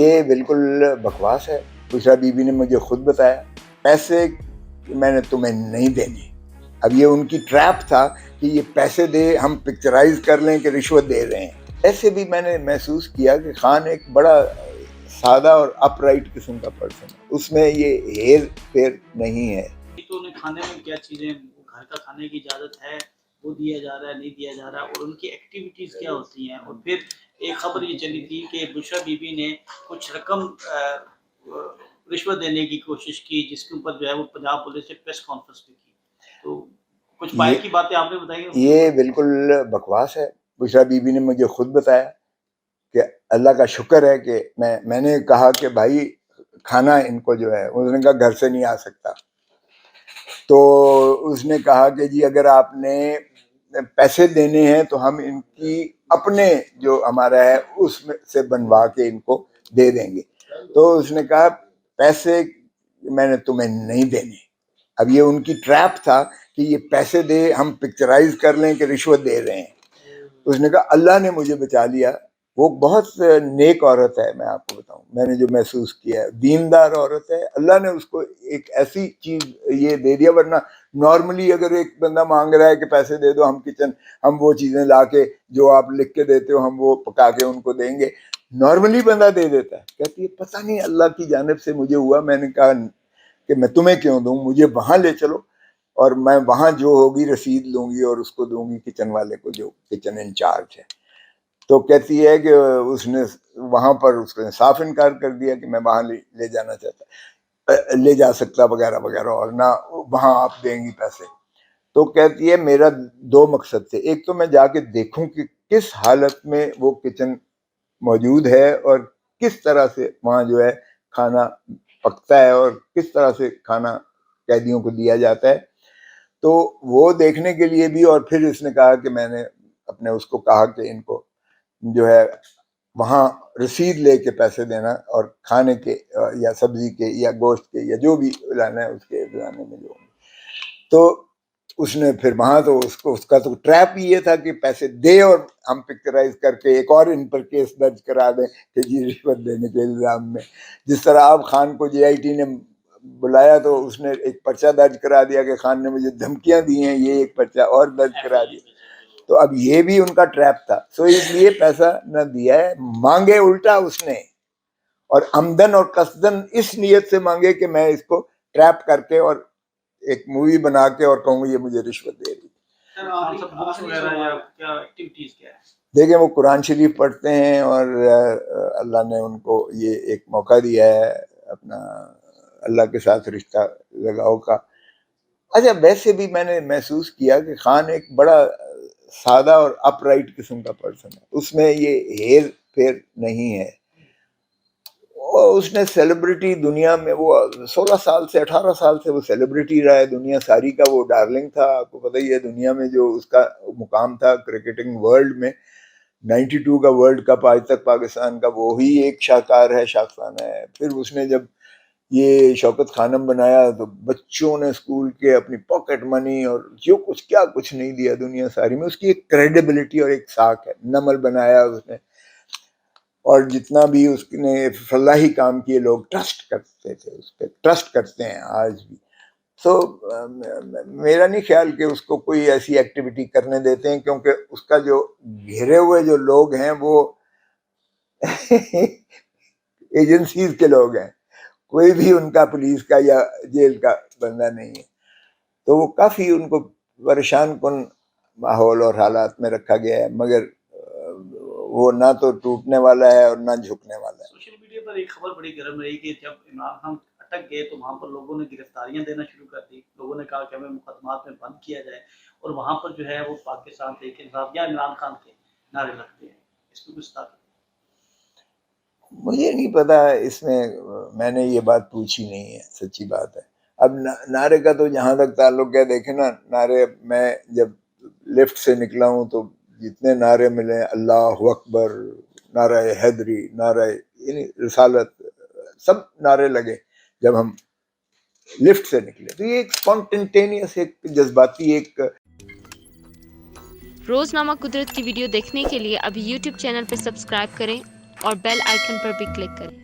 یہ بالکل بکواس ہے. بشریٰ بی بی نے مجھے خود بتایا پیسے میں نے تمہیں نہیں دینے. اب یہ ان کی ٹریپ تھا کہ یہ پیسے دے ہم پکچرائز کر لیں کہ رشوت دے رہے ہیں. ایسے بھی میں نے محسوس کیا کہ خان ایک بڑا سادہ اور اپ رائٹ قسم کا پرسن ہے. اس میں یہ ہیر پھیر نہیں ہے. تو انہیں کھانے میں کیا چیزیں گھر کا کھانے کی اجازت ہے وہ دیا جا رہا ہے نہیں دیا جا رہا ہے اور ان کی ایکٹیویٹیز کیا ہوتی ہیں. اور پھر ایک خبر یہ چلی تھی کہ بشریٰ بی بی نے کچھ رقم رشوت دینے کی کوشش کی جس کے اوپر جو ہے وہ پنجاب پولیس سے پریس کانفرنس بھی کی. تو کچھ باہر کی باتیں آپ نے بتائی. یہ بالکل بکواس ہے. بشریٰ بی بی نے مجھے خود بتایا کہ اللہ کا شکر ہے کہ میں نے کہا کہ بھائی کھانا ان کو جو ہے اس نے کہا گھر سے نہیں آ سکتا. تو اس نے کہا کہ جی اگر آپ نے پیسے دینے ہیں تو ہم ان کی اپنے جو ہمارا ہے اس میں سے بنوا کے ان کو دے دیں گے. تو اس نے کہا پیسے میں نے تمہیں نہیں دینے. اب یہ ان کی ٹریپ تھا کہ یہ پیسے دے ہم پکچرائز کر لیں کہ رشوت دے رہے ہیں. اس نے کہا اللہ نے مجھے بچا لیا. وہ بہت نیک عورت ہے. میں آپ کو بتاؤں میں نے جو محسوس کیا ہے دیندار عورت ہے. اللہ نے اس کو ایک ایسی چیز یہ دے دیا. ورنہ نارملی اگر ایک بندہ مانگ رہا ہے کہ پیسے دے دو ہم وہ چیزیں لا کے جو آپ لکھ کے دیتے ہو ہم وہ پکا کے ان کو دیں گے. نارملی بندہ دے دیتا ہے. کہتی ہے پتہ نہیں اللہ کی جانب سے مجھے ہوا. میں نے کہا کہ میں تمہیں کیوں دوں, مجھے وہاں لے چلو اور میں وہاں جو ہوگی رسید لوں گی اور اس کو دوں گی کچن والے کو جو کچن انچارج ہے. تو کہتی ہے کہ اس نے وہاں پر اس نے صاف انکار کر دیا کہ میں وہاں لے جانا چاہتا لے جا سکتا وغیرہ وغیرہ اور نہ وہاں آپ دیں گی پیسے. تو کہتی ہے میرا دو مقصد تھے. ایک تو میں جا کے دیکھوں کہ کس حالت میں وہ کچن موجود ہے اور کس طرح سے وہاں جو ہے کھانا پکتا ہے اور کس طرح سے کھانا قیدیوں کو دیا جاتا ہے. تو وہ دیکھنے کے لیے بھی. اور پھر اس نے کہا کہ میں نے اپنے اس کو کہا کہ ان کو جو ہے وہاں رسید لے کے پیسے دینا اور کھانے کے یا سبزی کے یا گوشت کے یا جو بھی لانا ہے اس کے لانے میں جو. تو اس نے پھر وہاں تو اس کا تو ٹریپ یہ تھا کہ پیسے دے اور ہم پکچرائز کر کے ایک اور ان پر کیس درج کرا دیں کہ جی رشوت دینے کے الزام میں. جس طرح آپ خان کو جے آئی ٹی نے بلایا تو اس نے ایک پرچہ درج کرا دیا کہ خان نے مجھے دھمکیاں دی ہیں, یہ ایک پرچہ اور درج کرا دیا. تو اب یہ بھی ان کا ٹریپ تھا. سو اس لیے پیسہ نہ دیا ہے. مانگے الٹا اس نے اور عمدن اور قصدن اس نیت سے مانگے کہ میں اس کو ٹریپ کر کے اور ایک مووی بنا کے اور کہوں یہ مجھے رشوت دے رہی. دیکھیں وہ قرآن شریف پڑھتے ہیں اور اللہ نے ان کو یہ ایک موقع دیا ہے اپنا اللہ کے ساتھ رشتہ لگاؤ کا. اچھا ویسے بھی میں نے محسوس کیا کہ خان ایک بڑا سادہ اور اپ رائٹ قسم کا پرسن ہے. اس میں یہ ہیر پھیر نہیں ہے. اس نے سیلیبریٹی دنیا میں وہ 16 سال سے 18 سال سے وہ سیلیبریٹی رہا ہے. دنیا ساری کا وہ ڈارلنگ تھا. آپ کو پتہ ہی ہے دنیا میں جو اس کا مقام تھا کرکٹنگ ورلڈ میں. 92 کا ورلڈ کپ آج تک پاکستان کا وہی ایک شاہکار ہے, شاخسانہ ہے. پھر اس نے جب یہ شوکت خانم بنایا تو بچوں نے اسکول کے اپنی پاکٹ منی اور جو کچھ کیا کچھ نہیں دیا دنیا ساری میں. اس کی ایک کریڈیبلٹی اور ایک ساکھ ہے. نمل بنایا اس نے اور جتنا بھی اس نے فلاحی کام کیے لوگ ٹرسٹ کرتے تھے, اس پہ ٹرسٹ کرتے ہیں آج بھی. سو میرا نہیں خیال کہ اس کو کوئی ایسی ایکٹیویٹی کرنے دیتے ہیں کیونکہ اس کا جو گھرے ہوئے جو لوگ ہیں وہ ایجنسیز کے لوگ ہیں. کوئی بھی ان کا پولیس کا یا جیل کا بندہ نہیں ہے. تو وہ کافی ان کو پریشان کن ماحول اور حالات میں رکھا گیا ہے. مگر وہ نہ تو ٹوٹنے والا ہے اور نہ جھکنے والا ہے. سوشل میڈیا پر ایک خبر بڑی گرم رہی کہ جب عمران خان اٹک گئے تو وہاں پر لوگوں نے گرفتاریاں دینا شروع کر دی. لوگوں نے کہا کہ ہمیں مقدمات میں بند کیا جائے اور وہاں پر جو ہے وہ پاکستان تحریک انصاف یا عمران خان کے نعرے لگتے ہیں. اس میں کچھ طاقت مجھے نہیں پتا اس میں نے یہ بات پوچھی نہیں ہے, سچی بات ہے. اب نعرے کا تو جہاں تک تعلق ہے دیکھیں نا, نعرے میں جب لفٹ سے نکلا ہوں تو جتنے نعرے ملے اللہ اکبر, نعرہ حیدری, نعرہ یعنی رسالت, سب نعرے لگے جب ہم لفٹ سے نکلے. تو یہ ایک اسپونٹینیس ایک جذباتی ایک. روزنامہ قدرت کی ویڈیو دیکھنے کے لیے ابھی یوٹیوب چینل پہ سبسکرائب کریں اور بیل آئیکن پر بھی کلک کریں.